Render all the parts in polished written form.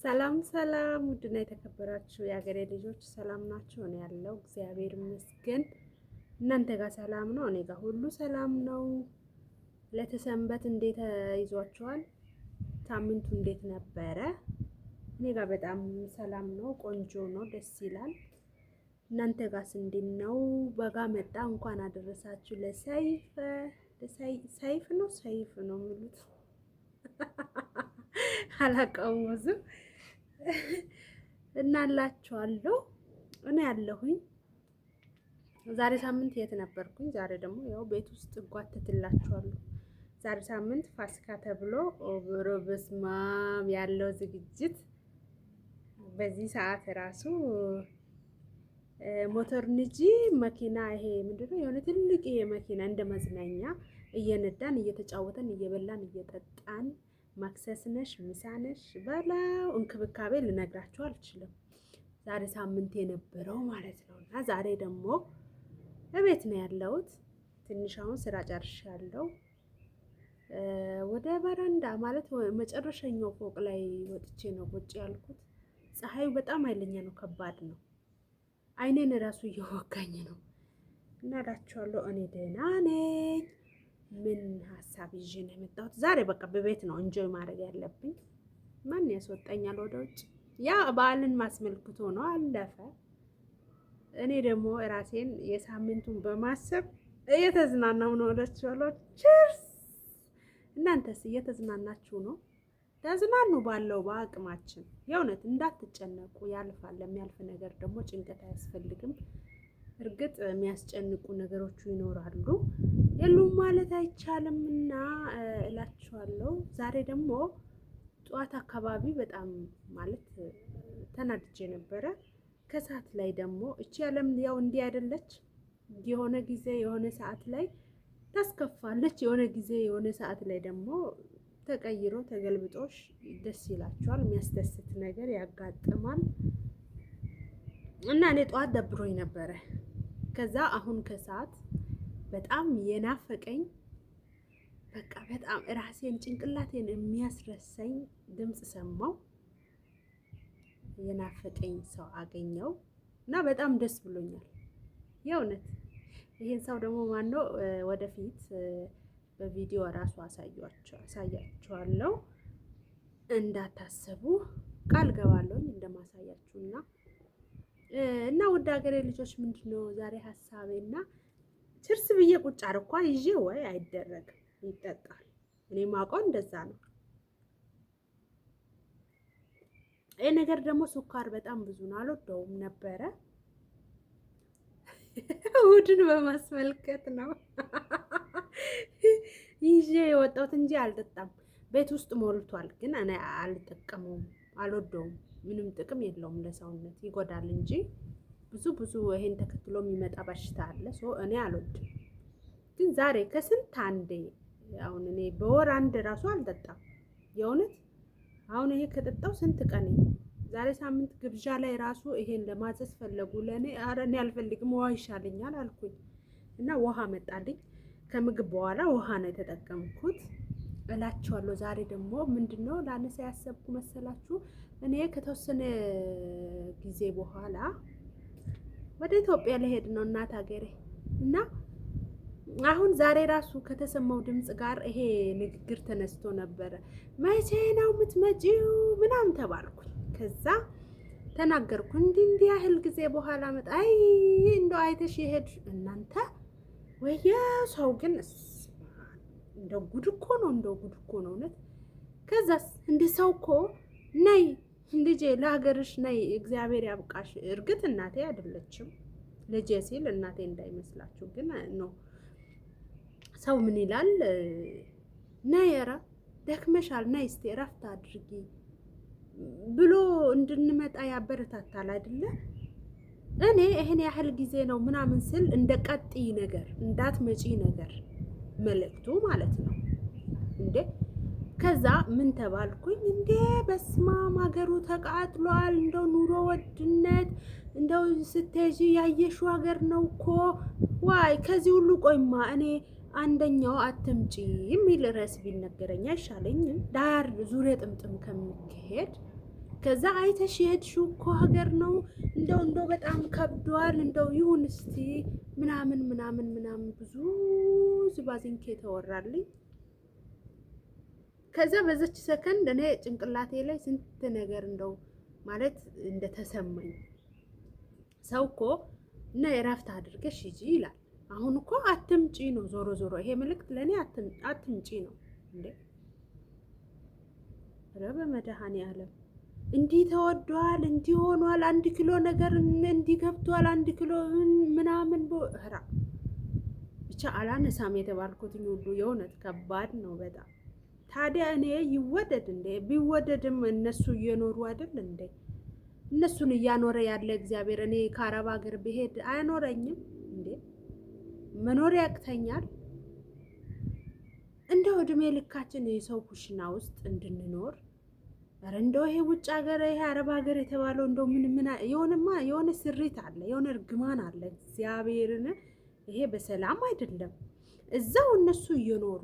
ሰላም ሰላም፣ ውድና የተከበራችሁ የሀገሬ ልጆች ሰላም ናችሁ? እኔ ያለው እግዚአብሔር ይመስገን። እናንተ ጋር ሰላም ነው? እኔ ጋር ሁሉ ሰላም ነው። ለተሰንበት እንዴት ይዟችኋል? ሳምንቱ እንዴት ነበረ? እኔ ጋር በጣም ሰላም ነው፣ ቆንጆ ነው፣ ደስ ይላል። እናንተ ጋርስ እንዴት ነው? በጋ መጣ፣ እንኳን አደረሳችሁ ለሰይፍ ነው የሚሉት አላውቀውም ብዙ እናላችኋለሁ። እኔ ያለሁኝ ዛሬ ሳምንት የት ነበርኩኝ? ዛሬ ደግሞ ያው ቤት ውስጥ እጓተትላችኋለሁ። ዛሬ ሳምንት ፋሲካ ተብሎ በስማም ያለው ዝግጅት በዚህ ሰዓት ራሱ ሞተር ንጂ መኪና ይሄ ምንድነው የሆነ ትልቅ መኪና እንደ መዝናኛ እየነዳን እየተጫወተን እየበላን እየጠጣን ማክሰስ ነሽ ምሳ ነሽ በላው እንክብካቤ ልነግራችሁ አልችልም። ዛሬ ሳምንት የነበረው ማለት ነው። እና ዛሬ ደግሞ እቤት ነው ያለሁት። ትንሽ አሁን ስራ ጨርሻለሁ። ወደ በረንዳ ማለት መጨረሻኛው ፎቅ ላይ ወጥቼ ነው ቁጭ ያልኩት። ፀሐዩ በጣም ኃይለኛ ነው፣ ከባድ ነው። አይኔን ራሱ እየወጋኝ ነው። እና እላችኋለሁ እኔ ደህና ነኝ። ምን ሀሳብ ይዤ ነው የመጣሁት ዛሬ? በቃ በቤት ነው እንጆይ ማድረግ ያለብኝ። ማን ያስወጣኛል ወደ ውጭ? ያ በዓልን ማስመልክቶ ነው፣ አለፈ። እኔ ደግሞ ራሴን የሳምንቱን በማሰብ እየተዝናናው ነው እላችኋለሁ። ቺርስ! እናንተስ እየተዝናናችሁ ነው? ተዝናኑ ባለው በአቅማችን። የእውነት እንዳትጨነቁ፣ ያልፋል። ለሚያልፍ ነገር ደግሞ ጭንቀት አያስፈልግም። እርግጥ የሚያስጨንቁ ነገሮቹ ይኖራሉ፣ የሉም ማለት አይቻልም። እና እላችኋለሁ ዛሬ ደግሞ ጠዋት አካባቢ በጣም ማለት ተናድጄ ነበረ። ከሰዓት ላይ ደግሞ እቺ ዓለም ያው እንዲህ አይደለች። የሆነ ጊዜ የሆነ ሰዓት ላይ ታስከፋለች፣ የሆነ ጊዜ የሆነ ሰዓት ላይ ደግሞ ተቀይሮ ተገልብጦሽ ደስ ይላችኋል። የሚያስደስት ነገር ያጋጥማል። እና እኔ ጠዋት ደብሮኝ ነበረ። ከዛ አሁን ከሰዓት በጣም የናፈቀኝ በቃ በጣም ራሴን ጭንቅላቴን የሚያስረሳኝ ድምፅ ሰማው። የናፈቀኝ ሰው አገኘው እና በጣም ደስ ብሎኛል የእውነት። ይሄን ሰው ደግሞ ማነው? ወደፊት በቪዲዮ ራሱ አሳያችኋለሁ። እንዳታስቡ ቃል ገባለሁኝ እንደማሳያችሁና እና ውድ ሀገሬ ልጆች ምንድነው ዛሬ ሀሳቤና ችርስ ብዬ ቁጭ አርኳ ይዤ ወይ አይደረግም፣ ይጠጣል። እኔ ማውቀው እንደዛ ነው። ይሄ ነገር ደግሞ ሱካር በጣም ብዙ ነው፣ አልወደውም ነበረ። እሑድን በማስመልከት ነው ይዤ የወጣሁት እንጂ አልጠጣም። ቤት ውስጥ ሞልቷል፣ ግን እኔ አልጠቀመውም፣ አልወደውም። ምንም ጥቅም የለውም፣ ለሰውነት ይጎዳል እንጂ ብዙ ይሄን ተከትሎ የሚመጣ በሽታ አለ። እኔ አልወድም። ግን ዛሬ ከስንት አንዴ አሁን እኔ በወር አንድ ራሱ አልጠጣም የእውነት። አሁን ይሄ ከጠጣው ስንት ቀን? ዛሬ ሳምንት ግብዣ ላይ ራሱ ይሄን ለማዘዝ ፈለጉ። ለእኔ ኧረ እኔ አልፈልግም ውሃ ይሻለኛል አልኩኝ እና ውሃ መጣልኝ። ከምግብ በኋላ ውሃ ነው የተጠቀምኩት እላችኋለሁ። ዛሬ ደግሞ ምንድነው ላነሳ ያሰብኩ መሰላችሁ? እኔ ከተወሰነ ጊዜ በኋላ ወደ ኢትዮጵያ ለሄድ ነው እናት ሀገሬ። እና አሁን ዛሬ ራሱ ከተሰማው ድምፅ ጋር ይሄ ንግግር ተነስቶ ነበረ። መቼ ነው የምትመጪው ምናምን ተባልኩኝ። ከዛ ተናገርኩ እንዲህ ያህል ጊዜ በኋላ መጣ። አይ እንደው አይተሽ የሄድሽ እናንተ ወየ ሰው ግን እንደው ጉድ እኮ ነው፣ እንደው ጉድ እኮ ነው እውነት። ከዛስ እንደ ሰው እኮ ነይ ልጄ ለሀገርሽ ነይ፣ እግዚአብሔር ያብቃሽ። እርግጥ እናቴ አይደለችም ልጄ ሲል እናቴ እንዳይመስላችሁ ግን ነው። ሰው ምን ይላል? ነይ ኧረ ደክመሻል፣ ነይ እስቲ እረፍት አድርጊ ብሎ እንድንመጣ ያበረታታል አይደለ? እኔ ይሄን ያህል ጊዜ ነው ምናምን ስል እንደ ቀጥይ ነገር እንዳትመጪ ነገር መልእክቱ ማለት ነው እንዴ። ከዛ ምን ተባልኩኝ? እንዴ በስማም ሀገሩ ተቃጥሏል፣ እንደው ኑሮ ውድነት፣ እንደው ስትሄጂ ያየሽው ሀገር ነው እኮ ዋይ። ከዚህ ሁሉ ቆይማ እኔ አንደኛው አትምጪ የሚል ርዕስ ቢነገረኝ አይሻለኝም? ዳር ዙሪያ ጥምጥም ከሚካሄድ ከዛ አይተሽ የሄድሽው እኮ ሀገር ነው እንደው በጣም ከብዷል፣ እንደው ይሁን እስቲ ምናምን ምናምን ምናምን ብዙ ዝባዝንኬ ተወራልኝ። ከዛ በዛች ሰከንድ እኔ ጭንቅላቴ ላይ ስንት ነገር እንደው ማለት እንደተሰማኝ ሰው እኮ እና የራፍት አድርገሽ ሂጂ ይላል። አሁን እኮ አትምጪ ነው ዞሮ ዞሮ ይሄ መልእክት ለእኔ አትምጪ ነው እንዴ። ኧረ በመድኃኔዓለም እንዲህ ተወዷል፣ እንዲህ ሆኗል፣ 1 ኪሎ ነገር እንዲህ ገብቷል፣ 1 ኪሎ ምናምን ኧረ ብቻ አላነሳም የተባልኩትኝ ሁሉ የእውነት ከባድ ነው በጣም። ታዲያ እኔ ይወደድ እንዴ? ቢወደድም እነሱ እየኖሩ አይደል እንዴ? እነሱን እያኖረ ያለ እግዚአብሔር እኔ ከአረብ ሀገር ብሄድ አያኖረኝም እንዴ? መኖር ያቅተኛል? እንደው እድሜ ልካችን የሰው ኩሽና ውስጥ እንድንኖር? ኧረ እንደው ይሄ ውጭ ሀገር ይሄ አረብ ሀገር የተባለው እንደው ምን የሆነ ስሪት አለ፣ የሆነ እርግማን አለ እግዚአብሔርን። ይሄ በሰላም አይደለም። እዛው እነሱ እየኖሩ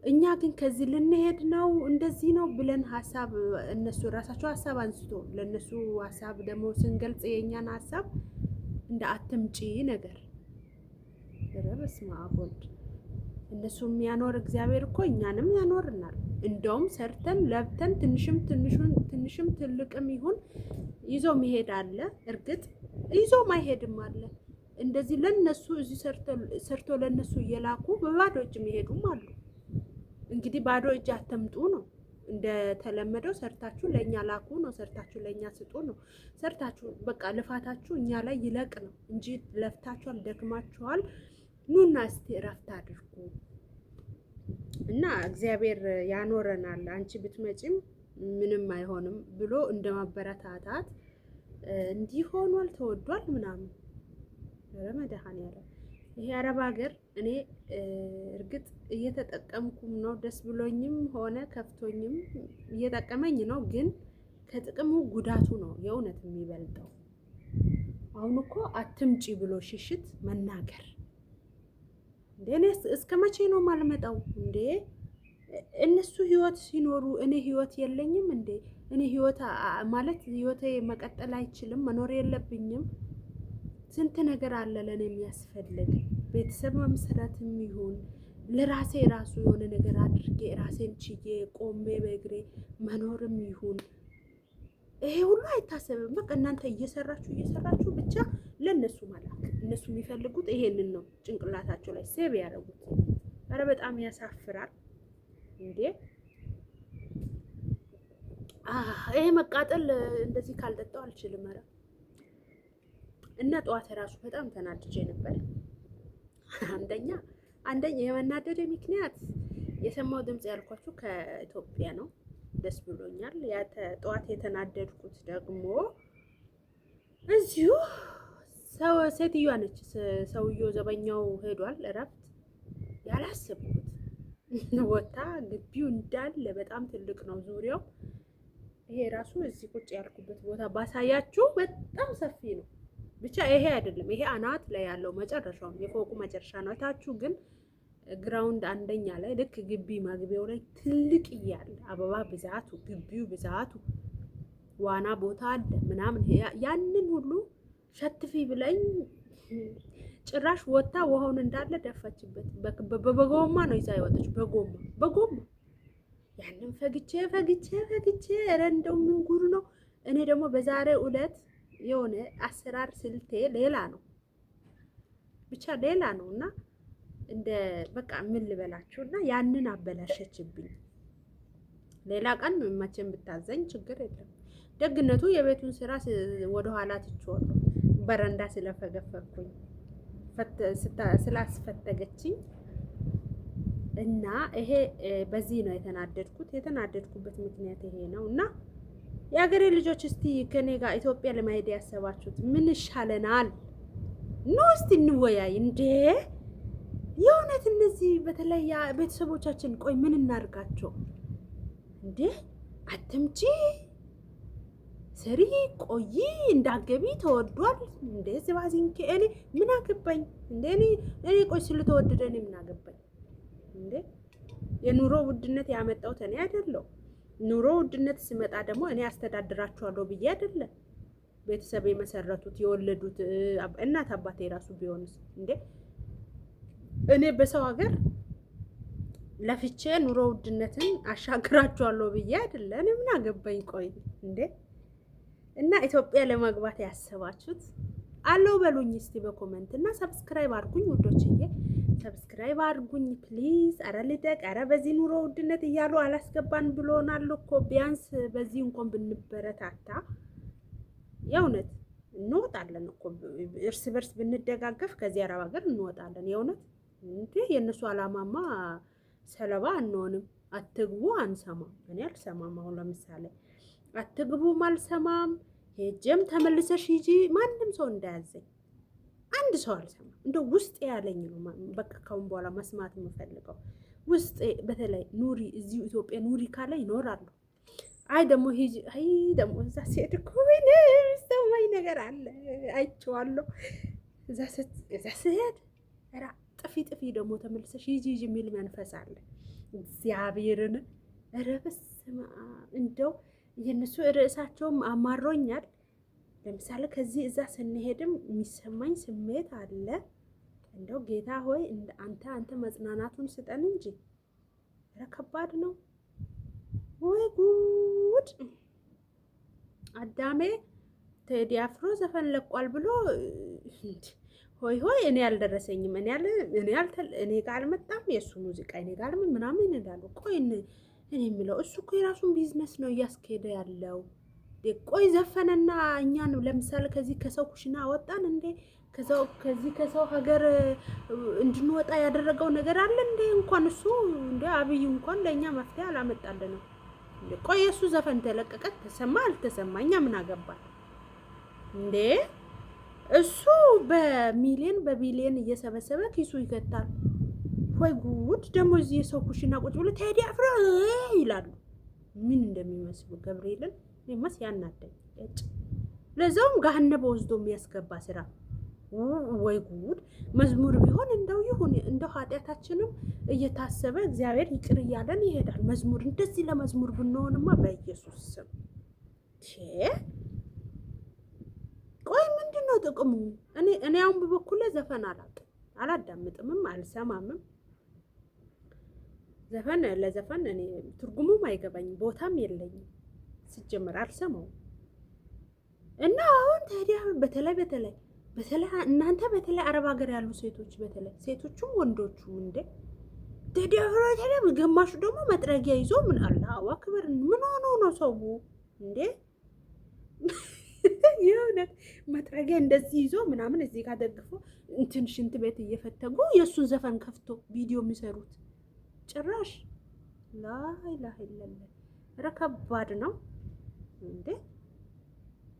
እኛ ግን ከዚህ ልንሄድ ነው እንደዚህ ነው ብለን ሀሳብ እነሱ ራሳቸው ሀሳብ አንስቶ ለእነሱ ሀሳብ ደግሞ ስንገልጽ የእኛን ሀሳብ እንደ አትምጪ ነገር። ኧረ በስመ አብ ወልድ። እነሱ የሚያኖር እግዚአብሔር እኮ እኛንም ያኖርናል። እንደውም ሰርተን ለብተን ትንሽም ትልቅም ይሁን ይዞ መሄድ አለ። እርግጥ ይዞ ማይሄድም አለ። እንደዚህ ለነሱ እዚህ ሰርቶ ለነሱ እየላኩ በባዶ እጅ የሚሄዱም አሉ። እንግዲህ ባዶ እጅ አትምጡ ነው እንደተለመደው። ሰርታችሁ ለኛ ላኩ ነው፣ ሰርታችሁ ለኛ ስጡ ነው። ሰርታችሁ በቃ ልፋታችሁ እኛ ላይ ይለቅ ነው እንጂ ለፍታችኋል፣ ደክማችኋል፣ ኑና እስቲ እረፍት አድርጉ እና እግዚአብሔር ያኖረናል። አንቺ ብትመጪም ምንም አይሆንም ብሎ እንደማበረታታት እንዲህ ሆኗል ተወዷል ምናምን። መድኃኔዓለም ይሄ አረብ ሀገር እኔ እርግጥ እየተጠቀምኩም ነው፣ ደስ ብሎኝም ሆነ ከፍቶኝም እየጠቀመኝ ነው። ግን ከጥቅሙ ጉዳቱ ነው የእውነት የሚበልጠው። አሁን እኮ አትምጪ ብሎ ሽሽት መናገር እንዴ! እኔ እስከ መቼ ነው ማልመጣው እንዴ? እነሱ ህይወት ሲኖሩ እኔ ህይወት የለኝም እንዴ? እኔ ህይወት ማለት ህይወቴ መቀጠል አይችልም? መኖር የለብኝም? ስንት ነገር አለ ለኔ የሚያስፈልግ ቤተሰብ መመስረትም ይሁን ለራሴ ራሱ የሆነ ነገር አድርጌ ራሴን ችዬ ቆሜ በእግሬ መኖርም ይሁን ይሄ ሁሉ አይታሰብም። በቃ እናንተ እየሰራችሁ ብቻ ለነሱ መላክ። እነሱ የሚፈልጉት ይሄንን ነው፣ ጭንቅላታቸው ላይ ሴቭ ያደረጉት። ኧረ በጣም ያሳፍራል እንዴ! ይሄ መቃጠል እንደዚህ ካልጠጣው አልችልም። ኧረ እና ጠዋት ራሱ በጣም ተናድጄ ነበር። አንደኛ የመናደደ ምክንያት የሰማው ድምጽ ያልኳችሁ ከኢትዮጵያ ነው። ደስ ብሎኛል። ጠዋት የተናደድኩት ደግሞ እዚሁ ሴትዮዋ ነች። ሰውየው ዘበኛው ሄዷል እረፍት። ያላሰብኩት ወታ ግቢው እንዳለ በጣም ትልቅ ነው ዙሪያው። ይሄ ራሱ እዚህ ቁጭ ያልኩበት ቦታ ባሳያችሁ በጣም ሰፊ ነው። ብቻ ይሄ አይደለም፣ ይሄ አናት ላይ ያለው መጨረሻው የፎቁ መጨረሻ ነው። ታችሁ ግን ግራውንድ አንደኛ ላይ ልክ ግቢ መግቢያው ላይ ትልቅ እያለ አበባ ብዛቱ፣ ግቢው ብዛቱ፣ ዋና ቦታ አለ ምናምን። ያንን ሁሉ ሸትፊ ብለኝ ጭራሽ ወታ ውሃውን እንዳለ ደፋችበት። በጎማ ነው ይዛ ይወጣች። በጎማ ያንን ፈግቼ ኧረ እንደው ምን ጉድ ነው። እኔ ደግሞ በዛሬው ዕለት የሆነ አሰራር ስልቴ ሌላ ነው፣ ብቻ ሌላ ነው እና እንደ በቃ ምን ልበላችሁ እና ያንን አበላሸችብኝ። ሌላ ቀን መቼም ብታዘኝ ችግር የለም። ደግነቱ የቤቱን ስራ ወደኋላ ትቼዋለሁ። በረንዳ ስለፈገፈኩኝ ስላስፈተገችኝ እና ይሄ በዚህ ነው የተናደድኩት። የተናደድኩበት ምክንያት ይሄ ነው እና የሀገሬ ልጆች እስቲ ከኔ ጋር ኢትዮጵያ ለማሄድ ያሰባችሁት ምን ይሻለናል? ኑ እስቲ እንወያይ እንዴ! የእውነት እነዚህ በተለይ ቤተሰቦቻችን ቆይ ምን እናድርጋቸው እንዴ? አትምጪ ስሪ ቆይ እንዳገቢ ተወዷል እንዴ? ዝባዚንኬ እኔ ምን አገባኝ እንዴ? እኔ ቆይ ስለተወደደ እኔ ምን አገባኝ እንዴ? የኑሮ ውድነት ያመጣሁት እኔ አይደለሁ። ኑሮ ውድነት ሲመጣ ደግሞ እኔ አስተዳድራቸዋለሁ ብዬ አይደለም ቤተሰብ የመሰረቱት የወለዱት እናት አባቴ ራሱ ቢሆንስ እንዴ እኔ በሰው ሀገር ለፍቼ ኑሮ ውድነትን አሻግራቸዋለሁ ብዬ አይደለም። እኔ ምን አገባኝ? ቆይ እንዴ እና ኢትዮጵያ ለመግባት ያሰባችሁት አለው በሉኝ እስቲ በኮሜንት እና ሰብስክራይብ አድርጉኝ ውዶችዬ፣ ሰብስክራይብ አድርጉኝ ፕሊዝ። አረ ልደቅ፣ አረ በዚህ ኑሮ ውድነት እያሉ አላስገባን ብሎናል እኮ ቢያንስ በዚህ እንኳን ብንበረታታ የእውነት እንወጣለን እኮ እርስ በርስ ብንደጋገፍ ከዚህ አረብ ሀገር እንወጣለን። የእውነት እንዴ የእነሱ አላማማ ሰለባ አንሆንም። አትግቡ አንሰማም። እኔ አልሰማም። አሁን ለምሳሌ አትግቡም አልሰማም። ሄጀም ተመልሰሽ ሂጂ ማንም ሰው እንዳያዘኝ አንድ ሰው አልሰማም። እንደው ውስጥ ያለኝ ነው በቃ ካሁን በኋላ መስማት የምፈልገው ውስጥ በተለይ ኑሪ እዚሁ ኢትዮጵያ ኑሪ ካለ ይኖራሉ። አይ ደግሞ ሂጂ አይ ደግሞ እዛ ሲሄድ እኮ ወይኔ ሰማይ ነገር አለ አይቼዋለሁ። እዛ ሲሄድ ራ ጥፊ ደግሞ ተመልሰሽ ሂጂ የሚል መንፈስ አለ። እግዚአብሔርን ኧረ በስመ አብ እንደው የነሱ ርዕሳቸውም አማሮኛል። ለምሳሌ ከዚህ እዛ ስንሄድም የሚሰማኝ ስሜት አለ። እንደው ጌታ ሆይ አንተ መጽናናቱን ስጠን እንጂ ኧረ ከባድ ነው። ወይ ጉድ! አዳሜ ቴዲ አፍሮ ዘፈን ለቋል ብሎ ሆይ እኔ አልደረሰኝም። እኔ ጋር አልመጣም የእሱ ሙዚቃ እኔ ጋር ምናምን እንዳሉ ቆይ እኔ የሚለው እሱ እኮ የራሱን ቢዝነስ ነው እያስኬደ ያለው። ቆይ ዘፈነና እኛን ለምሳሌ ከዚህ ከሰው ኩሽና አወጣን እንዴ? ከሰው ሀገር እንድንወጣ ያደረገው ነገር አለ እንዴ? እንኳን እሱ እንደ አብይ እንኳን ለእኛ መፍትሄ አላመጣልንም። ቆይ የእሱ ዘፈን ተለቀቀ ተሰማ አልተሰማ እኛ ምን አገባል እንዴ? እሱ በቢሊየን እየሰበሰበ ኪሱ ይከታል። ወይ ጉድ! ደግሞ እዚህ የሰው ኩሽና ቁጭ ብሎ ቴዲ አፍሮ ይላሉ። ምን እንደሚመስሉ ገብርኤልን እኔማስ ያናደኝ ለዛውም ገሀነብ ወስዶ የሚያስገባ ስራ። ወይ ጉድ! መዝሙር ቢሆን እንደው ይሁን እንደው ኃጢአታችንም እየታሰበ እግዚአብሔር ይቅር እያለን ይሄዳል። መዝሙር እንደዚህ ለመዝሙር ብንሆንማ በኢየሱስ ስም ቆይ ምንድነው ጥቅሙ? እኔ አሁን በበኩሌ ዘፈን አላዳምጥምም አልሰማምም። ዘፈን ለዘፈን እኔ ትርጉሙም አይገባኝም፣ ቦታም የለኝም፣ ሲጀመር አልሰማውም። እና አሁን ታዲያ በተለይ እናንተ በተለይ አረብ ሀገር ያሉ ሴቶች በተለይ ሴቶቹም ወንዶቹም እንደ ታዲያ ግማሹ ደግሞ መጥረጊያ ይዞ ምን አላህ አክበር ምን ሆኖ ነው ሰው እንዴ? የእውነት መጥረጊያ እንደዚህ ይዞ ምናምን እዚህ ጋር ደግፎ እንትን ሽንት ቤት እየፈተጉ የእሱን ዘፈን ከፍቶ ቪዲዮ የሚሰሩት ጭራሽ ላኢላሀ ኢለላህ። ኧረ ከባድ ነው እንዴ!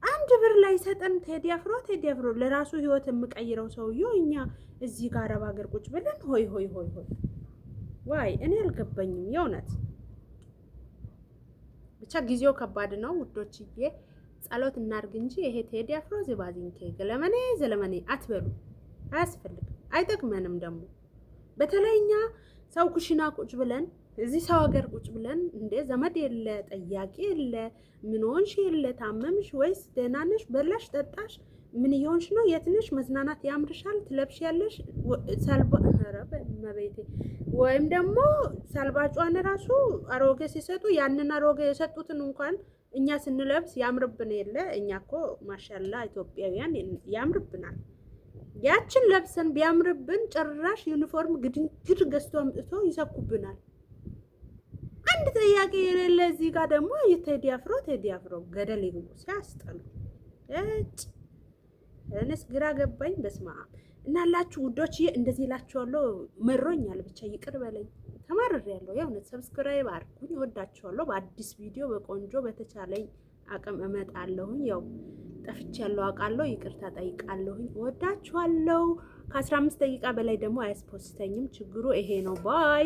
አንድ ብር ላይ ሰጠን ቴዲ አፍሮ ለራሱ ህይወት የምቀይረው ሰውዬው እኛ እዚህ ጋር አረብ ሀገር ቁጭ ብለን ሆይ ዋይ እኔ አልገባኝም የእውነት። ብቻ ጊዜው ከባድ ነው ውዶችዬ። ጸሎት እናርግ እንጂ ይሄ ቴዲ አፍሮ ዝባዚንኬ ዘለመኔ አትበሉ። አያስፈልግም፣ አይጠቅመንም። ደግሞ በተለይ እኛ ሰው ኩሽና ቁጭ ብለን እዚህ ሰው ሀገር ቁጭ ብለን እንደ ዘመድ የለ ጠያቂ የለ ምን ሆንሽ የለ ታመምሽ ወይስ ደህና ነሽ በላሽ ጠጣሽ ምን ይሆንሽ ነው የትንሽ መዝናናት ያምርሻል ትለብሽ ያለሽ ሳልባ ረበ መቤቴ ወይም ደግሞ ሳልባጯን ራሱ አሮጌ ሲሰጡ ያንን አሮጌ የሰጡትን እንኳን እኛ ስንለብስ ያምርብን የለ። እኛ እኮ ማሻላ ኢትዮጵያውያን ያምርብናል። ያችን ለብሰን ቢያምርብን ጭራሽ ዩኒፎርም ግድግድ ገዝቶ አምጥቶ ይሰኩብናል። አንድ ጥያቄ የሌለ እዚህ ጋር ደግሞ ቴዲ አፍሮ ገደል ይግቡ ሲያስጠሉ እኔስ ግራ ገባኝ። በስመ አብ እናላችሁ ውዶች እንደዚህ እላችኋለሁ። መሮኛል ብቻ ይቅር በለኝ። ተማርሬያለሁ። የእውነት ሰብስክራይብ አድርጉኝ። እወዳችኋለሁ። በአዲስ ቪዲዮ በቆንጆ በተቻለኝ አቅም እመጣለሁኝ። ያው ጠፍቻለሁ አውቃለሁ። ይቅርታ ጠይቃለሁኝ። እወዳችኋለሁ። ከ15 ደቂቃ በላይ ደግሞ አያስፖስተኝም። ችግሩ ይሄ ነው። ባይ